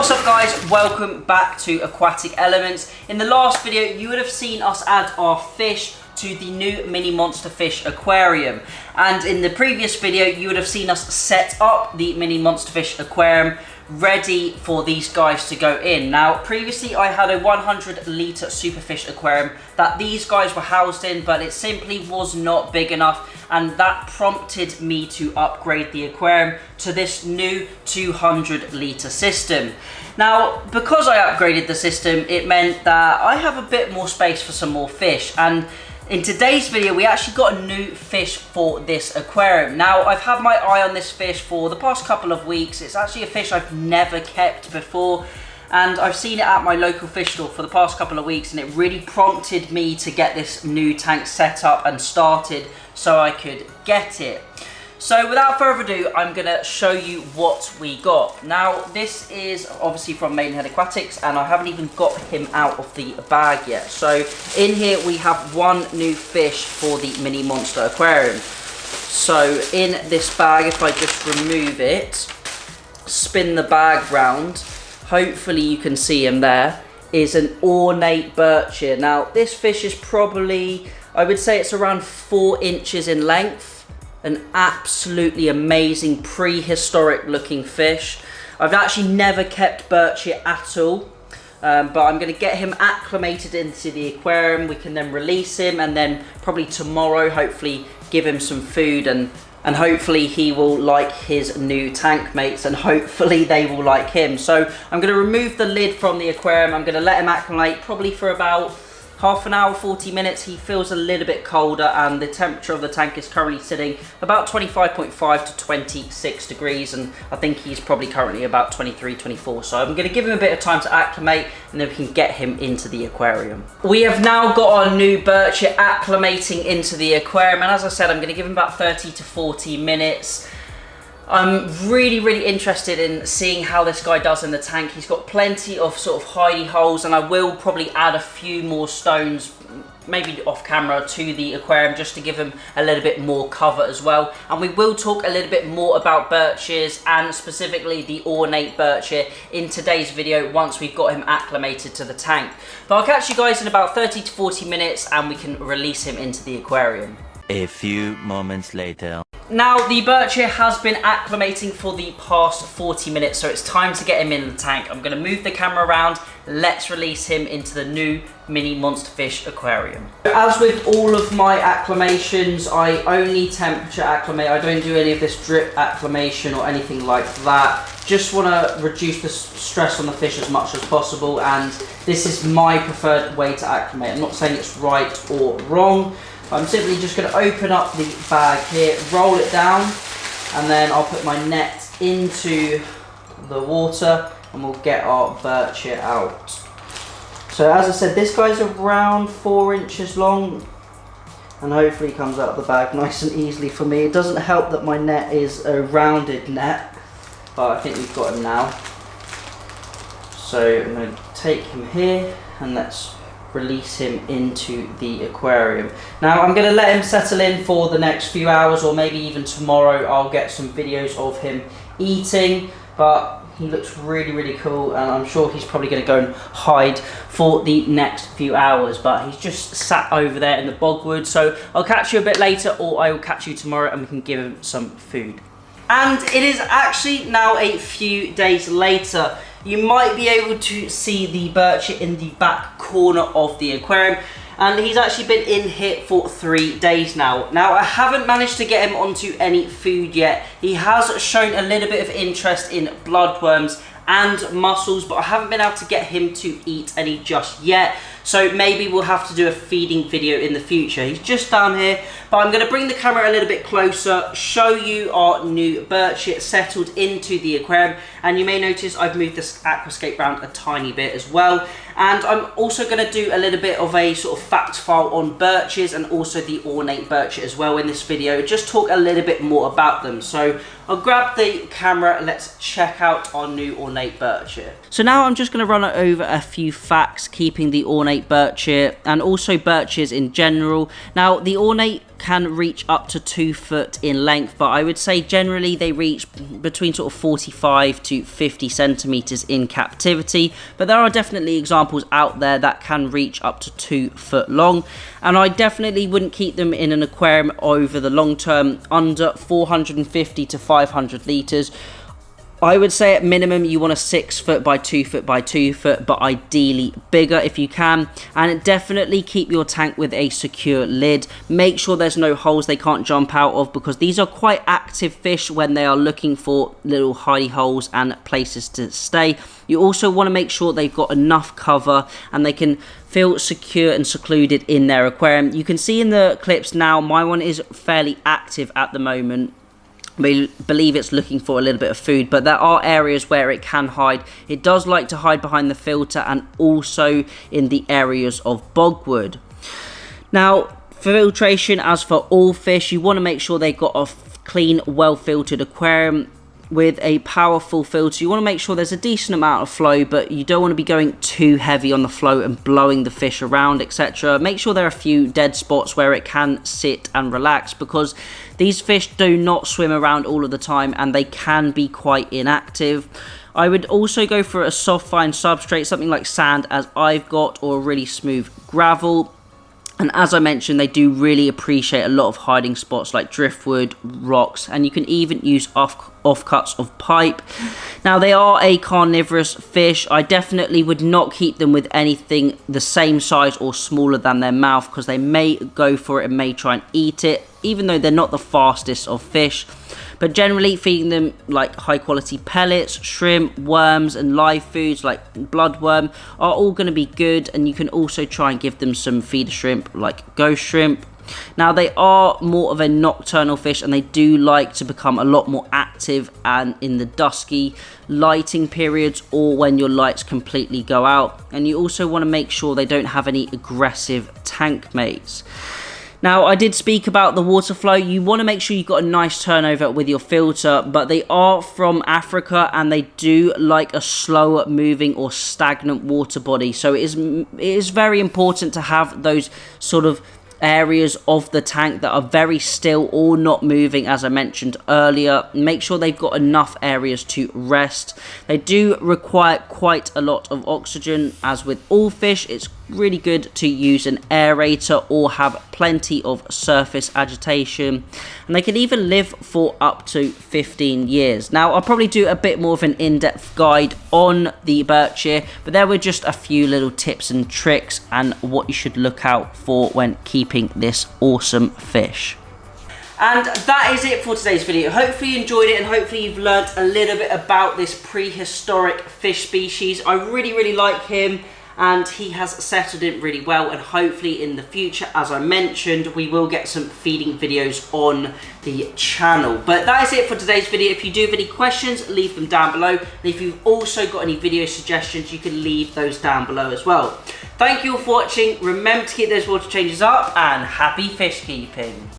What's up guys, welcome back to Aquatic Elements. In the last video you would have seen us add our fish to the new mini monster fish aquarium, and in the previous video you would have seen us set up the mini monster fish aquarium ready for these guys to go in. Now previously I had a 100-litre superfish aquarium that these guys were housed in, but it simply was not big enough, and that prompted me to upgrade the aquarium to this new 200-litre system. Now because I upgraded the system, it meant that I have a bit more space for some more fish, and in today's video we actually got a new fish for this aquarium. Now I've had my eye on this fish for the past couple of weeks. It's actually a fish I've never kept before, and I've seen it at my local fish store for the past couple of weeks, and it really prompted me to get this new tank set up and started so I could get it. So without further ado, I'm going to show you what we got. Now this is obviously from Maidenhead Aquatics, and I haven't even got him out of the bag yet. So in here we have one new fish for the mini monster aquarium. So in this bag, if I just remove it, spin the bag round, hopefully you can see him there, is an Ornate bichir. Now this fish is probably, I would say it's around 4 inches in length. An absolutely amazing prehistoric looking fish. I've actually never kept bichir at all, but I'm going to get him acclimated into the aquarium. We can then release him, and then probably tomorrow hopefully give him some food, and hopefully he will like his new tank mates, and hopefully they will like him. So I'm going to remove the lid from the aquarium. I'm going to let him acclimate probably for about half an hour, 40 minutes. He feels a little bit colder, and the temperature of the tank is currently sitting about 25.5 to 26 degrees, and I think he's probably currently about 23, 24. So I'm going to give him a bit of time to acclimate, and then we can get him into the aquarium. We have now got our new bichir acclimating into the aquarium, and as I said, I'm going to give him about 30 to 40 minutes. I'm really interested in seeing how this guy does in the tank. He's got plenty of sort of hidey holes, and I will probably add a few more stones, maybe off camera, to the aquarium just to give him a little bit more cover as well. And we will talk a little bit more about bichirs, and specifically the Ornate bichir, in today's video once we've got him acclimated to the tank. But I'll catch you guys in about 30 to 40 minutes and we can release him into the aquarium. A few moments later. Now the bichir has been acclimating for the past 40 minutes, so it's time to get him in the tank. I'm going to move the camera around. Let's release him into the new mini monster fish aquarium. As with all of my acclimations, I only temperature acclimate. I don't do any of this drip acclimation or anything like that. Just want to reduce the stress on the fish as much as possible, and this is my preferred way to acclimate. I'm not saying it's right or wrong. I'm simply just going to open up the bag here, roll it down, and then I'll put my net into the water and we'll get our bichir out. So as I said, this guy's around 4 inches long, and hopefully he comes out of the bag nice and easily for me. It doesn't help that my net is a rounded net, but I think we've got him now. So I'm going to take him here and let's release him into the aquarium. Now I'm going to let him settle in for the next few hours, or maybe even tomorrow I'll get some videos of him eating, but he looks really cool, and I'm sure he's probably going to go and hide for the next few hours, but he's just sat over there in the bogwood. So I'll catch you a bit later, or I will catch you tomorrow and we can give him some food. And it is actually now a few days later. You might be able to see the bichir in the back corner of the aquarium, and he's actually been in here for 3 days now. Now I haven't managed to get him onto any food yet. He has shown a little bit of interest in bloodworms and mussels, but I haven't been able to get him to eat any just yet. So maybe we'll have to do a feeding video in the future. He's just down here, but I'm going to bring the camera a little bit closer, show you our new bichir settled into the aquarium, and you may notice I've moved this aquascape around a tiny bit as well. And I'm also going to do a little bit of a sort of fact file on bichirs and also the Ornate bichir as well in this video, just talk a little bit more about them. So I'll grab the camera and let's check out our new Ornate bichir. So now I'm just going to run over a few facts keeping the Ornate Ornate bichir, and also birches in general. Now, the Ornate can reach up to 2 foot in length, but I would say generally they reach between sort of 45 to 50 centimeters in captivity. But there are definitely examples out there that can reach up to 2 foot long, and I definitely wouldn't keep them in an aquarium over the long term under 450 to 500 liters. I would say at minimum you want a 6 foot by 2 foot by 2 foot, but ideally bigger if you can. And definitely keep your tank with a secure lid. Make sure there's no holes they can't jump out of, because these are quite active fish when they are looking for little hidey holes and places to stay. You also want to make sure they've got enough cover and they can feel secure and secluded in their aquarium. You can see in the clips now, my one is fairly active at the moment. We believe it's looking for a little bit of food, but there are areas where it can hide. It does like to hide behind the filter and also in the areas of bogwood. Now, filtration, as for all fish, you want to make sure they've got a clean, well filtered aquarium with a powerful filter. You want to make sure there's a decent amount of flow, but you don't want to be going too heavy on the flow and blowing the fish around, etc. Make sure there are a few dead spots where it can sit and relax, because these fish do not swim around all of the time and they can be quite inactive. I would also go for a soft fine substrate, something like sand as I've got, or a really smooth gravel. And as I mentioned, they do really appreciate a lot of hiding spots like driftwood, rocks, and you can even use offcuts of pipe. Now, they are a carnivorous fish. I definitely would not keep them with anything the same size or smaller than their mouth, because they may go for it and may try and eat it, even though they're not the fastest of fish. But generally feeding them like high quality pellets, shrimp, worms and live foods like bloodworm are all going to be good. And you can also try and give them some feeder shrimp like ghost shrimp. Now, they are more of a nocturnal fish and they do like to become a lot more active and in the dusky lighting periods or when your lights completely go out. And you also want to make sure they don't have any aggressive tank mates. Now, I did speak about the water flow. You want to make sure you've got a nice turnover with your filter, but they are from Africa and they do like a slower moving or stagnant water body. So it is very important to have those sort of areas of the tank that are very still or not moving, as I mentioned earlier. Make sure they've got enough areas to rest. They do require quite a lot of oxygen. As with all fish, it's really good to use an aerator or have plenty of surface agitation, and they can even live for up to 15 years. Now, I'll probably do a bit more of an in-depth guide on the bichir, but there were just a few little tips and tricks and what you should look out for when keeping this awesome fish. And that is it for today's video. Hopefully you enjoyed it and hopefully you've learned a little bit about this prehistoric fish species. I really like him, and he has settled in really well, and hopefully in the future, as I mentioned, we will get some feeding videos on the channel. But that is it for today's video. If you do have any questions, leave them down below, and if you've also got any video suggestions, you can leave those down below as well. Thank you all for watching. Remember to keep those water changes up, and happy fish keeping.